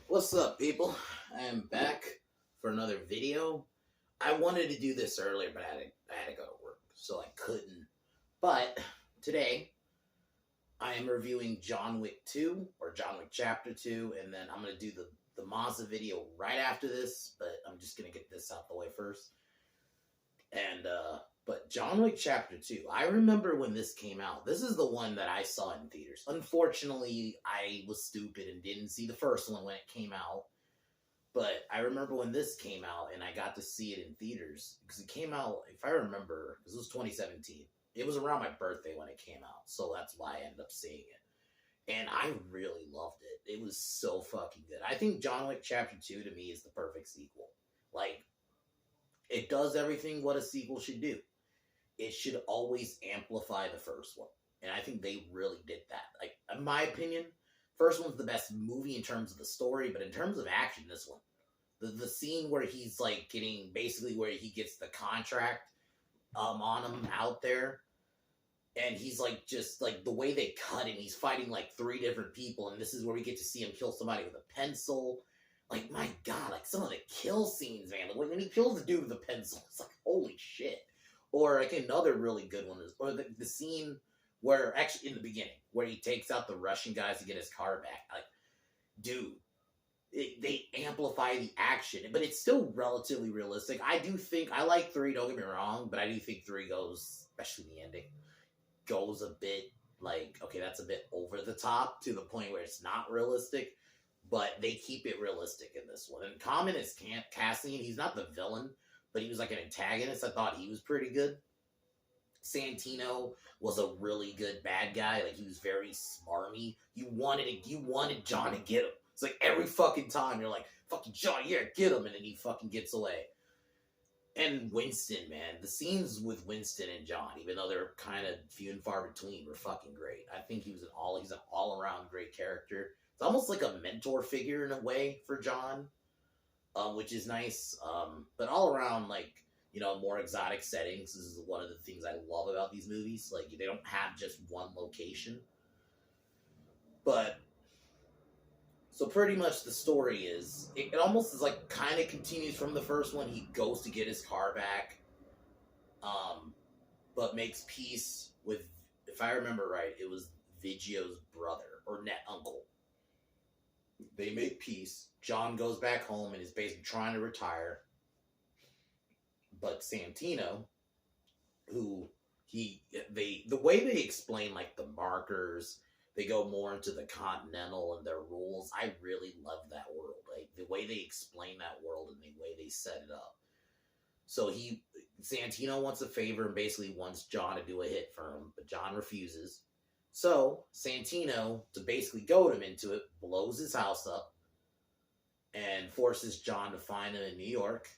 What's up, people? I am back for another video. I wanted to do this earlier, but I had to go to work, so I couldn't. But today, I am reviewing John Wick 2, or John Wick Chapter 2, and then I'm going to do the Mazda video right after this, but I'm just going to get this out the way first. But John Wick Chapter 2, I remember when this came out. This is the one that I saw in theaters. Unfortunately, I was stupid and didn't see the first one when it came out. But I remember when this came out and I got to see it in theaters. Because it came out, if I remember, because it was 2017. It was around my birthday when it came out. So that's why I ended up seeing it. And I really loved it. It was so fucking good. I think John Wick Chapter 2 to me is the perfect sequel. Like, it does everything what a sequel should do. It should always amplify the first one. And I think they really did that. Like, in my opinion, first one's the best movie in terms of the story, but in terms of action, this one. The scene where he's, like, getting, basically where he gets the contract on him out there, and he's, like, just, like, the way they cut him, he's fighting, like, 3 different people, and this is where we get to see him kill somebody with a pencil. Like, my God, like, some of the kill scenes, man. Like, when he kills the dude with a pencil, it's like, holy shit. Or, like, another really good one is, or the scene where, actually, in the beginning, where he takes out the Russian guys to get his car back. Like, dude, they amplify the action, but it's still relatively realistic. I do think, I like 3, don't get me wrong, but I do think 3 goes, especially the ending, goes a bit, like, okay, that's a bit over the top to the point where it's not realistic, but they keep it realistic in this one. And Common is Cassian, he's not the villain, but he was like an antagonist. I thought he was pretty good. Santino was a really good bad guy. Like, he was very smarmy. You wanted John to get him. It's like every fucking time you're like, fucking John, yeah, get him, and then he fucking gets away. And Winston, man, the scenes with Winston and John, even though they're kind of few and far between, were fucking great. I think he's an all-around great character. It's almost like a mentor figure in a way for John. Which is nice, but all around, like, you know, more exotic settings. This is one of the things I love about these movies. Like, they don't have just one location. But, so pretty much the story is, it almost is like, kind of continues from the first one. He goes to get his car back, but makes peace with, if I remember right, it was Vigio's brother, or net uncle. They make peace. John goes back home and is basically trying to retire. But Santino, who the way they explain, like, the markers, they go more into the Continental and their rules. I really love that world. Like, the way they explain that world and the way they set it up. So Santino wants a favor and basically wants John to do a hit for him, but John refuses. So, Santino, to basically goad him into it, blows his house up and forces John to find him in New York.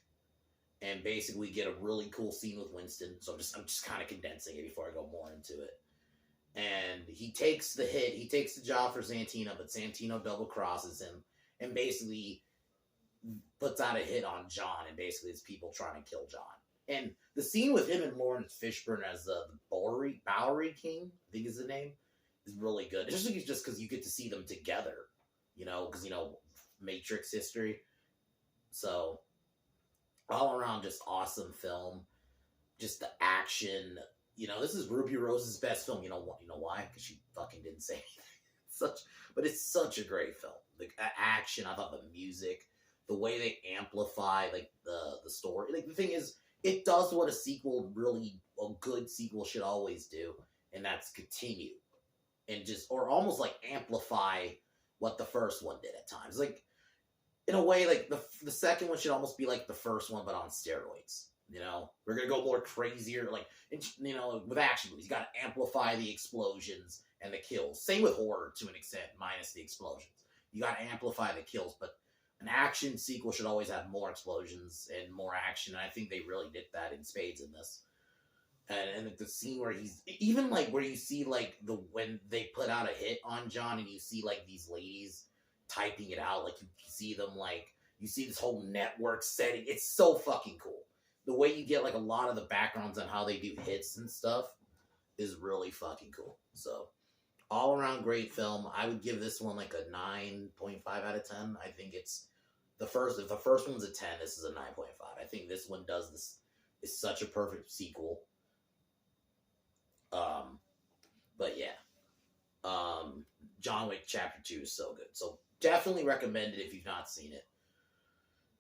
And basically we get a really cool scene with Winston. So I'm just kind of condensing it before I go more into it. And he takes the hit. He takes the job for Santino, but Santino double crosses him and basically puts out a hit on John. And basically it's people trying to kill John. And the scene with him and Lawrence Fishburne as the Bowery King, I think is the name, is really good. It's just because you get to see them together, you know, because, you know, Matrix history. So, all around just awesome film. Just the action. You know, this is Ruby Rose's best film. You know why? Because she fucking didn't say anything. But it's such a great film. The action, I thought the music, the way they amplify, like, the story. Like, the thing is, it does what a good sequel should always do, and that's continue. And or almost, like, amplify what the first one did at times. Like, in a way, like, the second one should almost be like the first one, but on steroids. You know? We're gonna go more crazier, like, you know, with action movies. You gotta amplify the explosions and the kills. Same with horror, to an extent, minus the explosions. You gotta amplify the kills, but an action sequel should always have more explosions and more action, and I think they really did that in spades in this. And the scene where he's, even, like, where you see, like, when they put out a hit on John, and you see, like, these ladies typing it out, like, you see them, like, you see this whole network setting. It's so fucking cool. The way you get, like, a lot of the backgrounds on how they do hits and stuff is really fucking cool. So, All around great film. I would give this one like a 9.5 out of 10. I think it's the first. If the first one's a 10, this is a 9.5. I think this one does this. Is such a perfect sequel. But yeah. John Wick Chapter 2 is so good. So definitely recommend it if you've not seen it.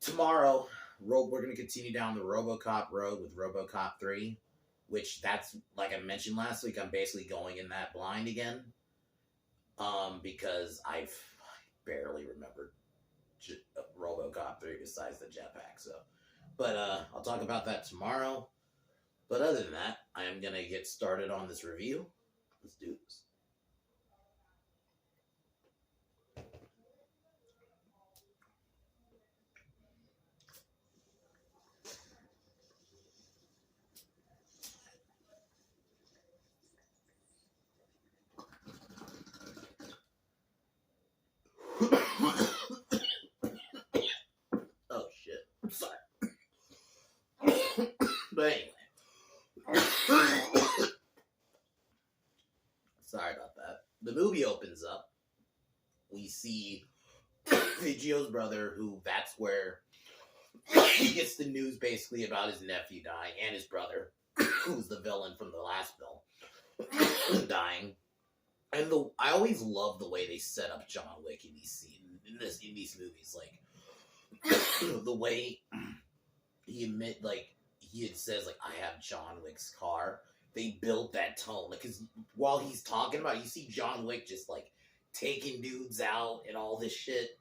Tomorrow, we're going to continue down the RoboCop road with RoboCop 3, which that's, like I mentioned last week, I'm basically going in that blind again. Because I've barely remembered RoboCop 3 besides the jetpack, so. But, I'll talk about that tomorrow. But other than that, I am going to get started on this review. Let's do this. Oh, shit. I'm sorry. But anyway. Sorry about that. The movie opens up. We see Vigio's brother, who that's where he gets the news basically about his nephew dying and his brother, who's the villain from the last film, dying. And I always love the way they set up John Wick in these scenes, in these movies. Like the way he says like, I have John Wick's car. They built that tone, like, cause while he's talking about it, you see John Wick just like taking dudes out and all this shit.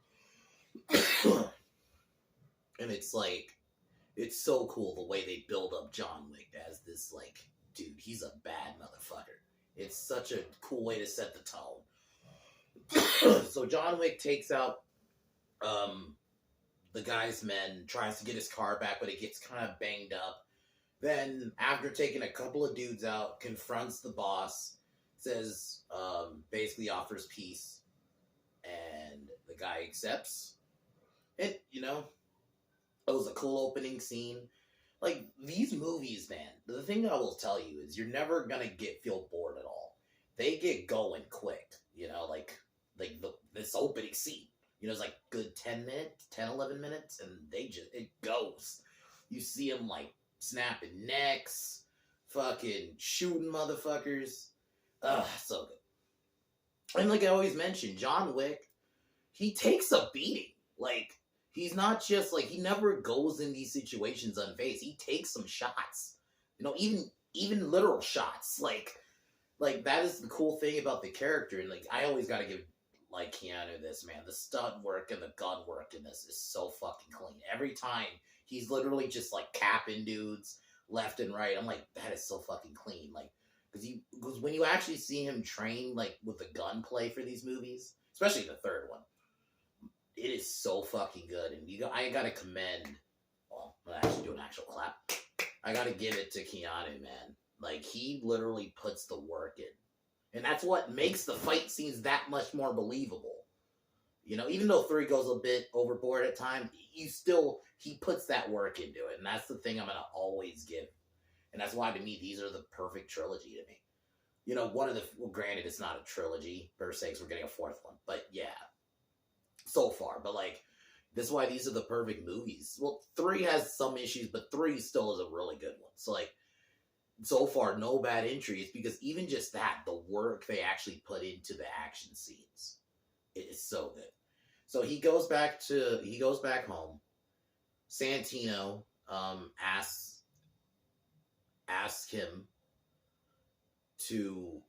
And it's like, it's so cool the way they build up John Wick as this, like, dude, he's a bad motherfucker. It's such a cool way to set the tone. So John Wick takes out the guy's men, tries to get his car back, but it gets kind of banged up. Then, after taking a couple of dudes out, confronts the boss, says, basically offers peace, and the guy accepts. It, it was a cool opening scene. Like, these movies, man, the thing I will tell you is you're never gonna feel bored at all. They get going quick, this opening scene. It's like good 10 minutes, 10, 11 minutes, and it goes. You see them, like, snapping necks, fucking shooting motherfuckers. So good. And like I always mention, John Wick, he takes a beating. Like, he's not just, like, he never goes in these situations unfazed. He takes some shots. Even literal shots. Like, that is the cool thing about the character. And, like, I always gotta give, like, Keanu this, man. The stunt work and the gun work in this is so fucking clean. Every time, he's literally just, like, capping dudes left and right. I'm like, that is so fucking clean. Like, because when you actually see him train, like, with the gunplay for these movies, especially the third one, it is so fucking good. And I gotta commend, well, I'm actually do an actual clap. I gotta give it to Keanu, man. Like, he literally puts the work in. And that's what makes the fight scenes that much more believable. Even though 3 goes a bit overboard at times, he puts that work into it. And that's the thing I'm going to always give. And that's why, to me, these are the perfect trilogy to me. Granted, it's not a trilogy per se, because we're getting a 4th one. But yeah, so far. But, like, this is why these are the perfect movies. Well, 3 has some issues, but 3 still is a really good one. So, like, so far, no bad entries, because even just that, the work they actually put into the action scenes, it is so good. So he goes back home. Santino asks him to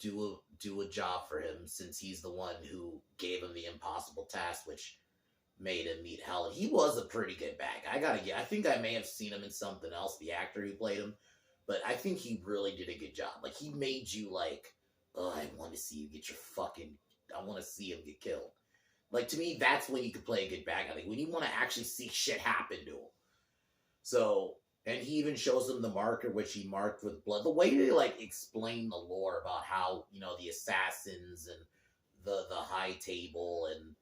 do a job for him, since he's the one who gave him the impossible task, which made him meet Helen. He was a pretty good bad guy. I think I may have seen him in something else, the actor who played him. But I think he really did a good job. Like, he made you like, oh, I want to see you get I want to see him get killed. Like, to me, that's when you could play a good bad guy. Like, when you want to actually see shit happen to him. So, and he even shows him the marker, which he marked with blood. The way they, like, explain the lore about how, the assassins and the high table and,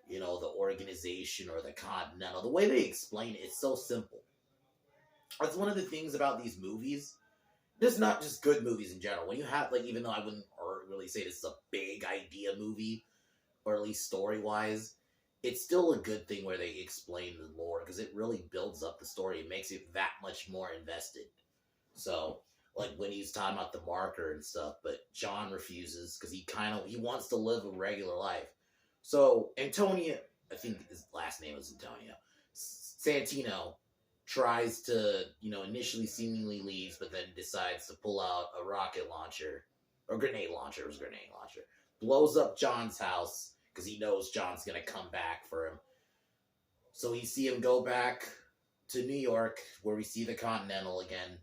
the organization or the Continental, the way they explain it, it's so simple. That's one of the things about these movies. It's not just good movies in general. When you have, like, even though really say this is a big idea movie, or at least story wise, it's still a good thing where they explain the lore because it really builds up the story. It makes it that much more invested. So, like when he's talking about the marker and stuff, but John refuses because he wants to live a regular life. So Antonio, I think his last name is Antonio, Santino tries to, initially seemingly leaves, but then decides to pull out a rocket launcher or grenade launcher. It was a grenade launcher. Blows up John's house because he knows John's gonna come back for him. So we see him go back to New York, where we see the Continental again.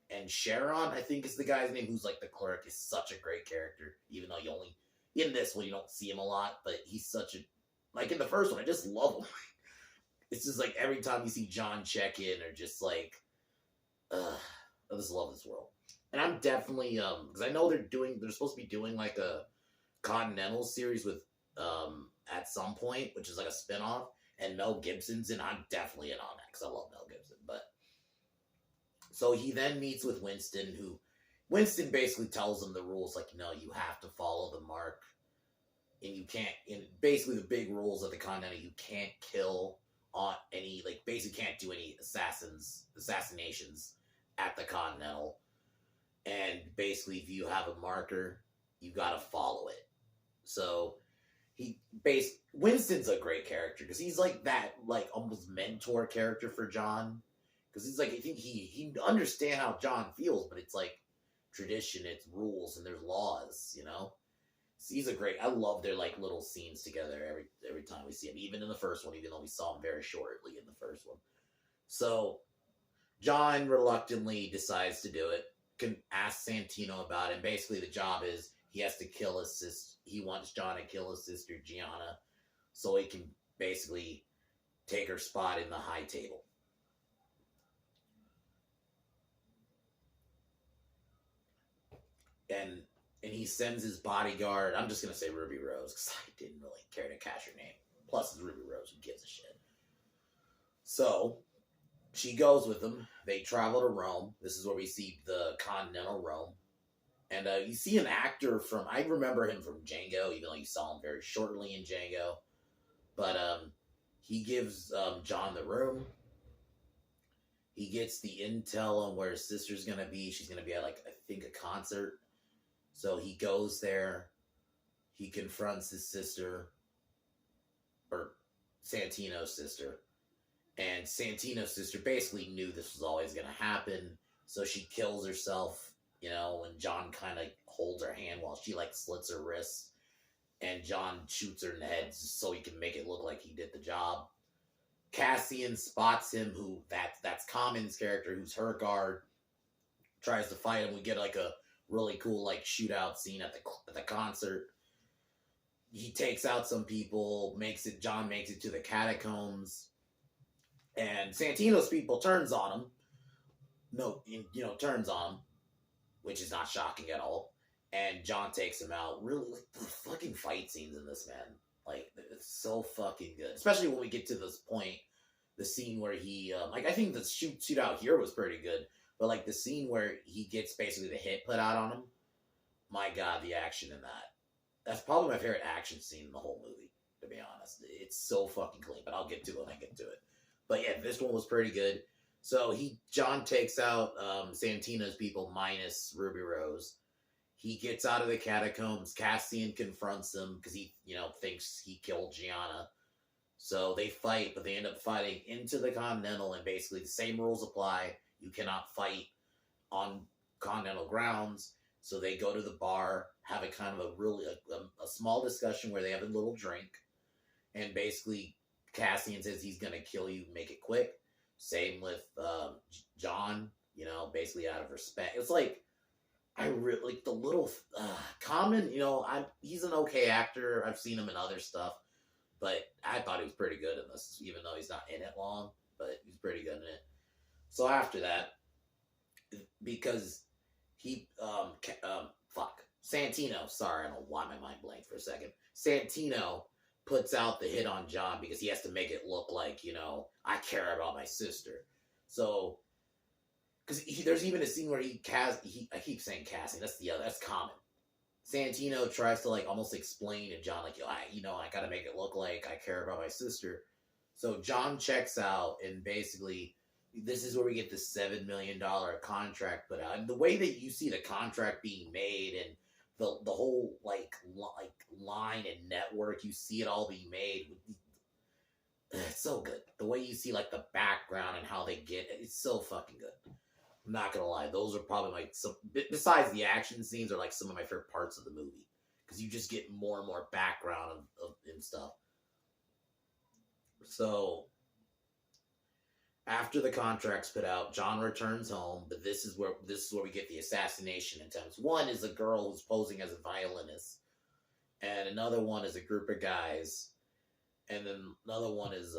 And Sharon, I think is the guy's name, who's like the clerk, is such a great character. Even though in this one, you don't see him a lot, but he's such a, like in the first one, I just love him. It's just like every time you see John check in, or just like, I just love this world. And I'm definitely, because I know they're supposed to be doing like a Continental series with, at some point, which is like a spinoff, and Mel Gibson's in. I'm definitely in on that because I love Mel Gibson. But so he then meets with Winston, who Winston basically tells him the rules, like, you have to follow the mark, and you can't. And basically, the big rules of the Continental, you can't kill on any, like, basically can't do any assassinations at the Continental, and basically, if you have a marker, you gotta follow it. So Winston's a great character because he's like that, like almost mentor character for John. Because he's like, I think he understands how John feels, but it's like tradition, it's rules, and there's laws, So he's a great. I love their like little scenes together every time we see him, even in the first one, even though we saw him very shortly in the first one. So John reluctantly decides to do it. Can ask Santino about it. And basically, the job is he has to kill his sister. He wants John to kill his sister Gianna, so he can basically take her spot in the high table. And he sends his bodyguard. I'm just gonna say Ruby Rose because I didn't really care to catch her name. Plus, it's Ruby Rose. Who gives a shit? So she goes with him. They travel to Rome. This is where we see the Continental Rome. And you see an actor from, I remember him from Django, even though you saw him very shortly in Django. But he gives John the room. He gets the intel on where his sister's going to be. She's going to be at, like, I think, a concert. So he goes there. He confronts his sister, or Santino's sister. And Santino's sister basically knew this was always going to happen. So she kills herself. And John kind of holds her hand while she, like, slits her wrists. And John shoots her in the head so he can make it look like he did the job. Cassian spots him, that's Common's character, who's her guard. Tries to fight him. We get, like, a really cool, like, shootout scene at the concert. He takes out some people, John makes it to the catacombs. And Santino's people turns on him. Turns on him. Which is not shocking at all. And John takes him out. Really, like, the fucking fight scenes in this, man. Like, it's so fucking good. Especially when we get to this point, the scene where he, I think the shootout here was pretty good. But, like, the scene where he gets basically the hit put out on him. My God, the action in that. That's probably my favorite action scene in the whole movie, to be honest. It's so fucking clean, but I'll get to it when I get to it. But yeah, this one was pretty good. So John takes out Santino's people minus Ruby Rose. He gets out of the catacombs. Cassian confronts him because he, thinks he killed Gianna. So they fight, but they end up fighting into the Continental, and basically the same rules apply. You cannot fight on Continental grounds. So they go to the bar, have a kind of a small discussion where they have a little drink, and basically Cassian says he's going to kill you, make it quick. Same with John, basically out of respect. It's like, I really like the little Common, he's an okay actor. I've seen him in other stuff, but I thought he was pretty good in this, even though he's not in it long, but he's pretty good in it. So after that, because Santino, sorry, I don't know why my mind blanked for a second. Santino puts out the hit on John because he has to make it look like, I care about my sister. So, because there's even a scene where I keep saying Cassie, that's Common. Santino tries to like almost explain to John, like, yo, I gotta make it look like I care about my sister. So John checks out, and basically, this is where we get the $7 million contract put out. And the way that you see the contract being made, and the whole like line and network, you see it all being made. It's so good. The way you see like the background and how they get it, it's so fucking good. I'm not gonna lie, those are probably like some, besides the action scenes, are like some of my favorite parts of the movie, because you just get more and more background and stuff. So after the contract's put out, John returns home, but this is where we get the assassination attempts. One is a girl who's posing as a violinist, and another one is a group of guys, and then another one is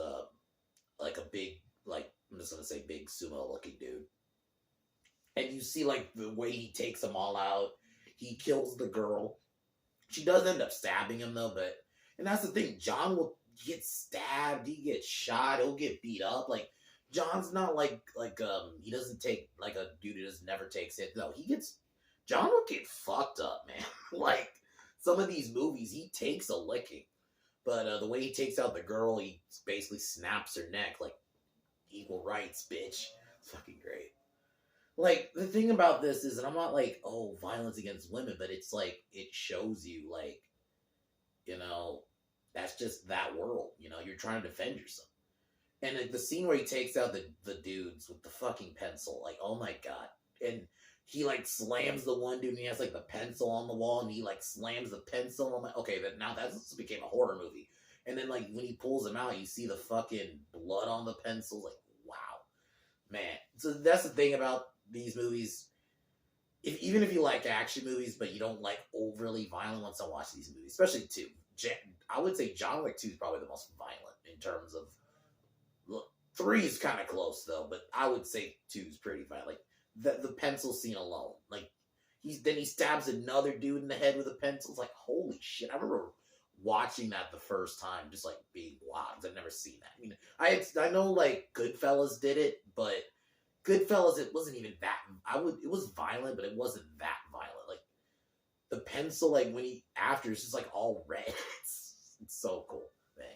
like a big, like, I'm just gonna say big sumo looking dude. And you see like the way he takes them all out. He kills the girl. She does end up stabbing him though, and that's the thing. John will get stabbed. He gets shot. He'll get beat up. Like, John's not like he doesn't take like a dude who just never takes it. No, John will get fucked up, man. Like, some of these movies, he takes a licking. But the way he takes out the girl, he basically snaps her neck, like, equal rights, bitch. It's fucking great. Like, the thing about this is, and I'm not like, oh, violence against women, but it's like, it shows you, like, that's just that world. You're trying to defend yourself. And like, the scene where he takes out the dudes with the fucking pencil, like, oh my god. And he like slams the one dude, and he has like the pencil on the wall, and he like slams the pencil. I'm like, okay, but now that became a horror movie. And then like when he pulls him out, you see the fucking blood on the pencil. Like, wow, man. So that's the thing about these movies. Even if you like action movies, but you don't like overly violent ones, to watch these movies, especially 2. I would say John Wick 2 is probably the most violent in terms of. 3 is kind of close though, but I would say 2 is pretty violent. Like the pencil scene alone, like he stabs another dude in the head with a pencil. It's like, holy shit! I remember watching that the first time, just like being wow, because I've never seen that. I mean, I know like Goodfellas did it, but Goodfellas, it wasn't even that. It was violent, but it wasn't that violent. Like the pencil, like when it's just like all red. It's so cool, man.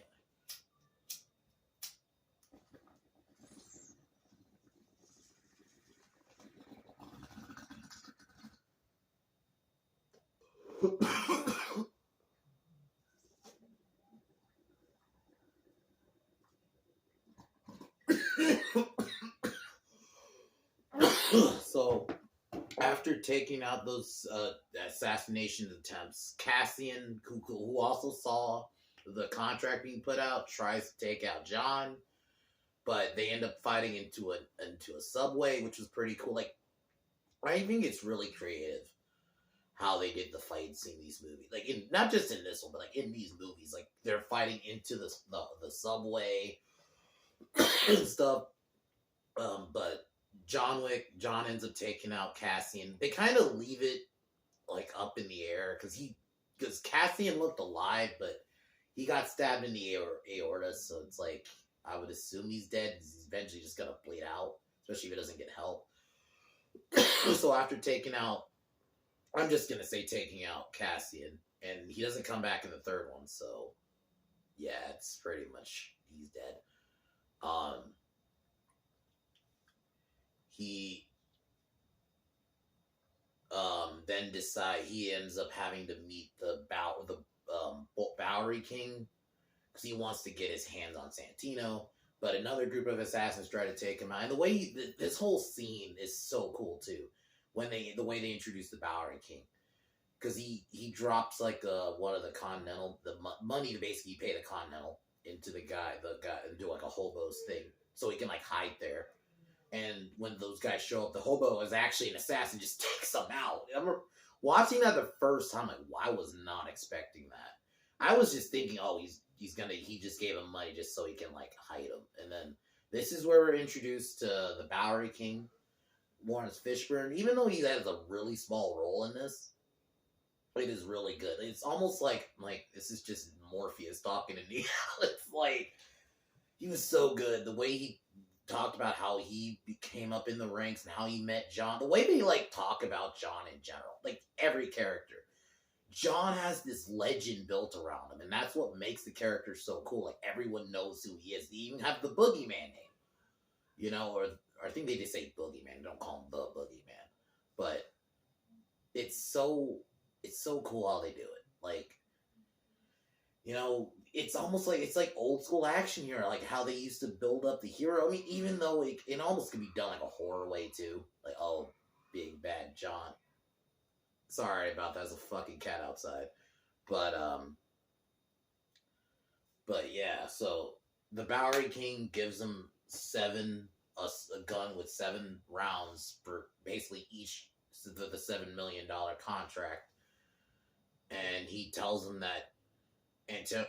So, after taking out those assassination attempts, Cassian, who also saw the contract being put out, tries to take out John, but they end up fighting into a subway, which was pretty cool. Like, I think it's really creative how they did the fight scene in these movies. Like, not just in this one, but like in these movies, like they're fighting into the subway and stuff. But John ends up taking out Cassian. They kind of leave it like up in the air because Cassian looked alive, but he got stabbed in the aorta, so it's like I would assume he's dead. He's eventually just gonna bleed out, especially if he doesn't get help. So after taking out, I'm just gonna say taking out Cassian, and he doesn't come back in the third one, so yeah, it's pretty much he's dead. He then he ends up having to meet the Bowery King because he wants to get his hands on Santino, but another group of assassins try to take him out. And the way this whole scene is so cool too, the way they introduce the Bowery King, because he drops like one of the Continental money to basically pay the Continental into the guy and do like a hobo's thing so he can like hide there. And when those guys show up, the hobo is actually an assassin, just takes them out. I remember watching that the first time, like, well, I was not expecting that. I was just thinking, oh, he just gave him money just so he can, like, hide him. And then this is where we're introduced to the Bowery King, Lawrence Fishburne. Even though he has a really small role in this, it is really good. It's almost like this is just Morpheus talking to Neo. It's like, he was so good. The way he talked about how he came up in the ranks and how he met John. The way they like talk about John in general, like every character, John has this legend built around him, and that's what makes the character so cool. Like, everyone knows who he is. They even have the Boogeyman name, or I think they just say Boogeyman. They don't call him the Boogeyman, but it's so cool how they do it. Like, it's almost like it's like old school action here, like how they used to build up the hero. I mean, even though it almost could be done like a horror way too, like, oh, big bad John. Sorry about that. There's a fucking cat outside, but yeah. So the Bowery King gives him a gun with 7 rounds for basically each the $7 million contract, and he tells him that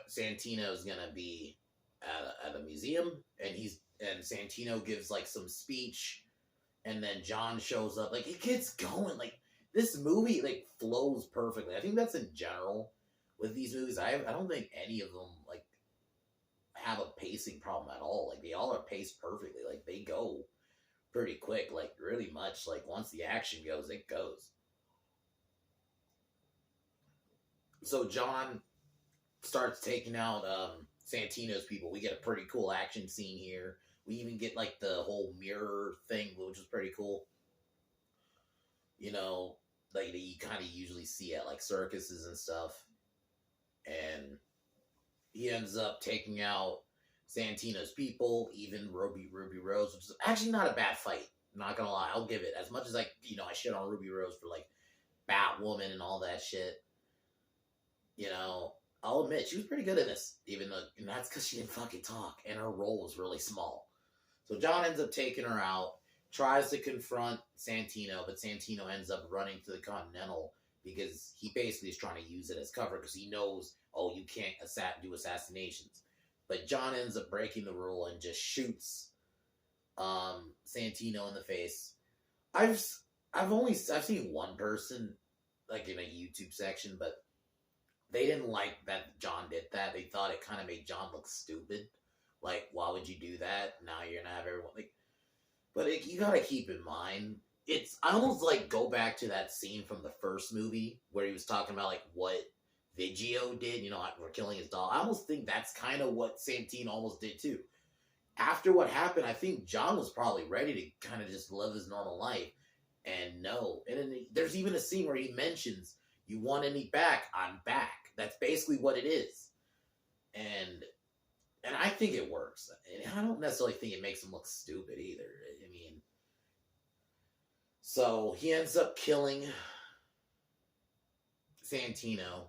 Santino is gonna be at a museum, and Santino gives like some speech, and then John shows up. Like, it gets going. Like, this movie like flows perfectly. I think that's in general with these movies. I don't think any of them like have a pacing problem at all. Like, they all are paced perfectly. Like, they go pretty quick. Like, really much. Like, once the action goes, it goes. So John starts taking out Santino's people. We get a pretty cool action scene here. We even get like the whole mirror thing, which was pretty cool. Like, that you kind of usually see at like circuses and stuff. And he ends up taking out Santino's people, even Ruby Rose, which is actually not a bad fight. I'm not gonna lie, I'll give it. As much as I shit on Ruby Rose for like Batwoman and all that shit. I'll admit she was pretty good in this, and that's because she didn't fucking talk, and her role was really small. So John ends up taking her out, tries to confront Santino, but Santino ends up running to the Continental because he basically is trying to use it as cover because he knows, oh, you can't do assassinations. But John ends up breaking the rule and just shoots Santino in the face. I've seen one person like in a YouTube section, but they didn't like that John did that. They thought it kind of made John look stupid. Like, why would you do that? Now you're gonna have everyone like. But you gotta keep in mind, I almost like go back to that scene from the first movie where he was talking about like what Vigio did, like for killing his doll. I almost think that's kind of what Santino almost did too. After what happened, I think John was probably ready to kind of just live his normal life. And no. And then there's even a scene where he mentions, you want any back, I'm back. That's basically what it is. And I think it works. And I don't necessarily think it makes him look stupid either. I mean, so he ends up killing Santino.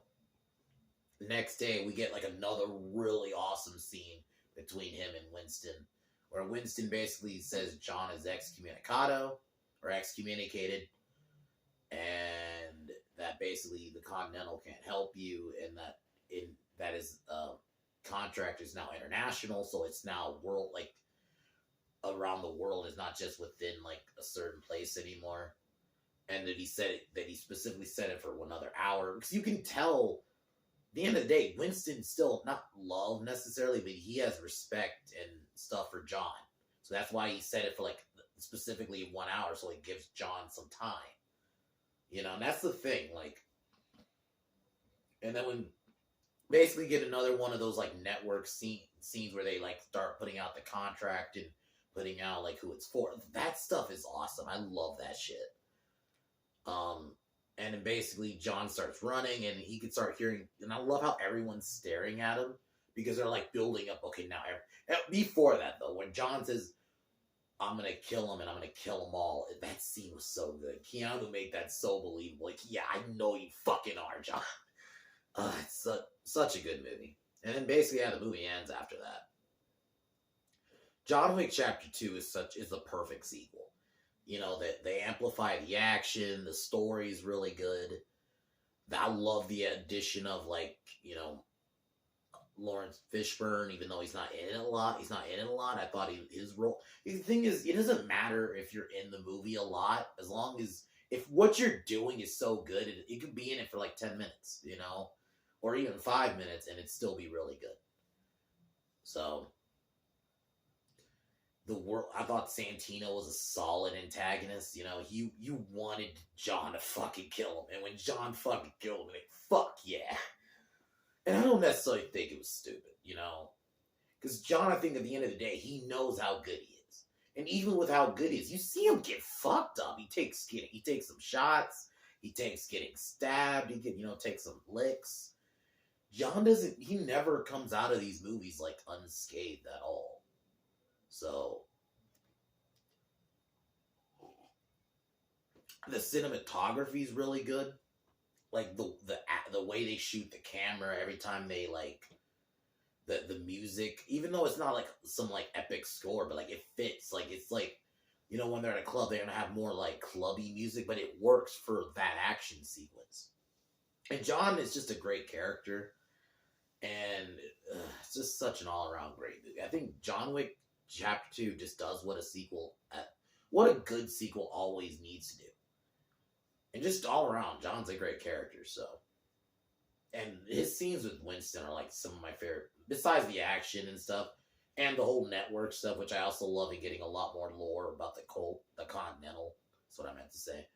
The next day, we get like another really awesome scene between him and Winston, where Winston basically says John is excommunicado or excommunicated, and that basically the Continental can't help you, and that his contract is now international, so it's now world, like around the world, is not just within like a certain place anymore. And that he specifically said it for another hour, because you can tell at the end of the day, Winston still not love necessarily, but he has respect and stuff for John. So that's why he said it for like specifically 1 hour, so it gives John some time. And that's the thing, like, and then when basically get another one of those like network scenes where they like start putting out the contract and putting out like who it's for. That stuff is awesome. I love that shit. And then basically John starts running and he can start hearing, and I love how everyone's staring at him because they're like building up. Okay, now before that though, when John says, I'm gonna kill him and I'm gonna kill them all, that scene was so good. Keanu made that so believable. Like, yeah, I know you fucking are, John. It's such a good movie. And then basically, the movie ends after that. John Wick Chapter 2 is the perfect sequel. They amplify the action, the story's really good. I love the addition of Lawrence Fishburne, even though he's not in it a lot. I thought his role. The thing is, it doesn't matter if you're in the movie a lot, as long as if what you're doing is so good, it could be in it for like 10 minutes, or even 5 minutes, and it'd still be really good. So the world. I thought Santino was a solid antagonist. You know, you wanted John to fucking kill him, and when John fucking killed him, like, fuck yeah. And I don't necessarily think it was stupid, you know, because John, I think at the end of the day, he knows how good he is, and even with how good he is, you see him get fucked up. He takes some shots. He takes getting stabbed. He can, take some licks. John doesn't. He never comes out of these movies like unscathed at all. So the cinematography is really good. Like the way they shoot the camera every time they like the music, even though it's not like some like epic score, but like it fits. Like it's like, when they're at a club, they're gonna have more like clubby music, but it works for that action sequence. And John is just a great character, and it's just such an all around great movie. I think John Wick Chapter 2 just does what a good sequel always needs to do. And just all around, John's a great character, so. And his scenes with Winston are like some of my favorite, besides the action and stuff, and the whole network stuff, which I also love, and getting a lot more lore about the Continental. That's what I meant to say.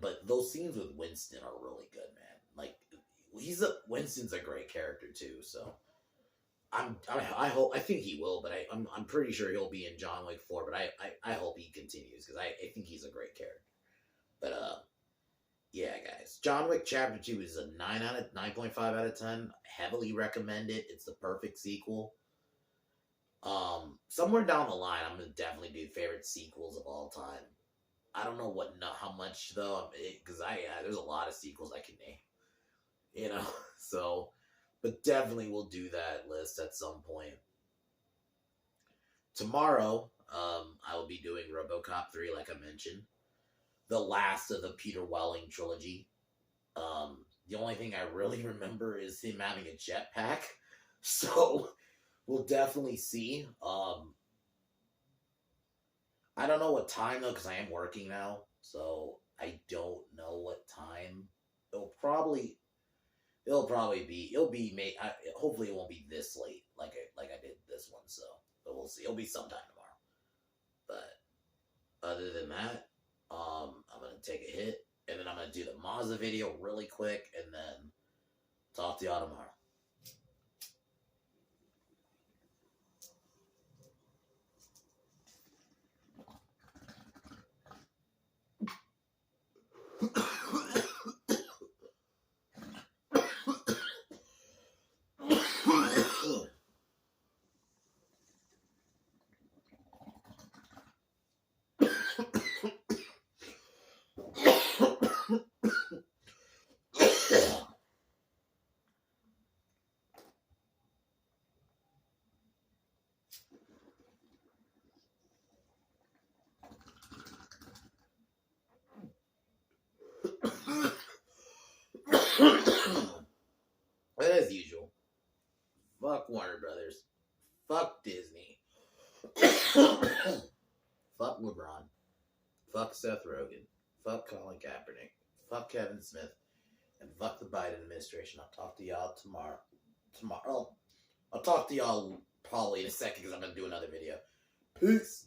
But those scenes with Winston are really good, man. Like, Winston's a great character too, so. I think he will, but I'm pretty sure he'll be in John Wick 4, but I hope he continues, because I think he's a great character. But, yeah, guys. John Wick Chapter 2 is a 9.5 out of 10. Heavily recommend it. It's the perfect sequel. Somewhere down the line, I'm going to definitely do favorite sequels of all time. I don't know how much, though, because there's a lot of sequels I can name. So, but definitely we'll do that list at some point. Tomorrow, I will be doing RoboCop 3, like I mentioned. The last of the Peter Welling trilogy. The only thing I really remember is him having a jetpack. So, we'll definitely see. I don't know what time, though, because I am working now. So, I don't know what time. It'll probably be made. Hopefully it won't be this late, like I did this one, so. But we'll see. It'll be sometime tomorrow. But, other than that, I'm going to take a hit, and then I'm going to do the Mazda video really quick, and then talk to y'all tomorrow. As usual, fuck Warner Brothers, fuck Disney, fuck LeBron, fuck Seth Rogen, fuck Colin Kaepernick, fuck Kevin Smith, and fuck the Biden administration. I'll talk to y'all tomorrow. I'll talk to y'all probably in a second, because I'm going to do another video. Peace.